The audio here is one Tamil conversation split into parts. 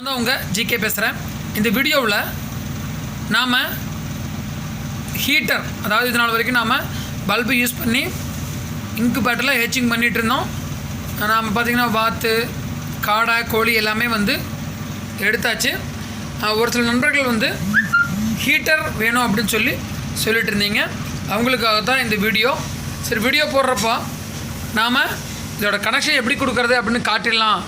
நான் தான் உங்கள் ஜிகே பேசுகிறேன். இந்த வீடியோவில் நாம் ஹீட்டர், அதாவது இது நாள் வரைக்கும் நாம் பல்பு யூஸ் பண்ணி இன்குபேட்டரில் ஹேச்சிங் பண்ணிகிட்டு இருந்தோம். நாம் பார்த்திங்கன்னா வாத்து, காடை, கோழி எல்லாமே எடுத்தாச்சு. ஒரு சில நண்பர்கள் ஹீட்டர் வேணும் அப்படின்னு சொல்லிட்டு இருந்தீங்க. அவங்களுக்காக தான் இந்த வீடியோ. சரி, வீடியோ போடுறப்போ நாம் இதோட கனெக்ஷன் எப்படி கொடுக்குறது அப்படின்னு காட்டிடலாம்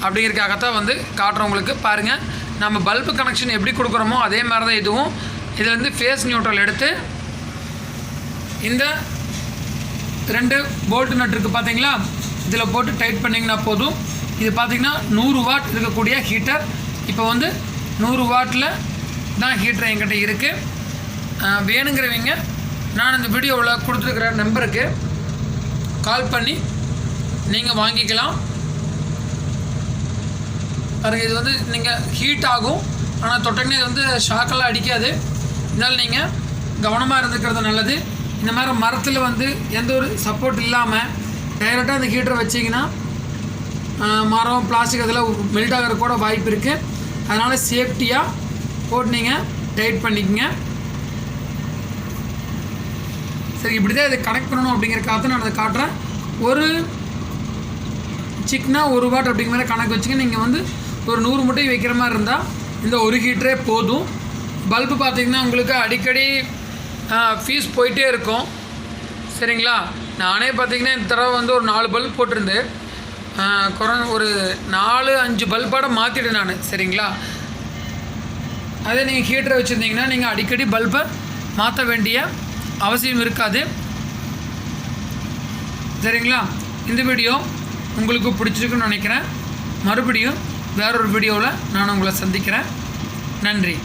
அப்படிங்கிறதுக்காகத்தான் காட்டுறவங்களுக்கு. பாருங்கள், நம்ம பல்பு கனெக்ஷன் எப்படி கொடுக்குறோமோ அதே மாதிரி தான் இதுவும். இதிலேருந்து ஃபேஸ் நியூட்ரல் எடுத்து இந்த 2 போல்ட் நட் இருக்குது பார்த்தீங்களா, இதில் போட்டு டைட் பண்ணிங்கன்னா போதும். இது பார்த்திங்கன்னா 100 வாட் இருக்கக்கூடிய ஹீட்டர். இப்போ 100 வாட்டில் தான் ஹீட்டர் என்கிட்ட இருக்குது. வேணுங்கிறவங்க நான் இந்த வீடியோவில் கொடுத்துருக்கிற நம்பருக்கு கால் பண்ணி நீங்கள் வாங்கிக்கலாம். பாருங்கள், இது நீங்கள் ஹீட் ஆகும், ஆனால் தொட்டனே ஷாக்கெல்லாம் அடிக்காது. இதனால் நீங்கள் கவனமாக இருந்துக்கிறது நல்லது. இந்த மாதிரி மரத்தில் எந்த ஒரு சப்போர்ட் இல்லாமல் டைரெக்டாக அந்த ஹீட்டரை வச்சிங்கன்னா மரம், பிளாஸ்டிக் அதெல்லாம் மெல்ட் ஆகிற கூட வாய்ப்பு இருக்குது. அதனால் சேஃப்டியாக போட்டு நீங்கள் டைட் பண்ணிக்கோங்க. சரி, இப்படி தான் இதை கனெக்ட் பண்ணணும் அப்படிங்கிறக்காக நான் அதை காட்டுறேன். ஒரு சிக்கனா 1 வாட் அப்படிங்கிற மாதிரி கணக்கு வச்சுங்க. நீங்கள் ஒரு 100 முட்டை வைக்கிற மாதிரி இருந்தால் இந்த ஒரு ஹீட்டரே போதும். பல்பு பார்த்திங்கன்னா உங்களுக்கு அடிக்கடி ஃபீஸ் போயிட்டே இருக்கும். சரிங்களா, நானே பார்த்திங்கன்னா இந்த தடவை ஒரு 4 பல்ப் போட்டிருந்து ஒரு 4-5 பல்பாட மாற்றிட்டேன் நான். சரிங்களா, அதே நீங்கள் ஹீட்டரை வச்சுருந்தீங்கன்னா நீங்கள் அடிக்கடி பல்பை மாற்ற வேண்டிய அவசியம் இருக்காது. சரிங்களா, இந்த வீடியோ உங்களுக்கு பிடிச்சிருக்குன்னு நினைக்கிறேன். மறுபடியும் வேறொரு வீடியோவில் நான் உங்களை சந்திக்கிறேன். நன்றி.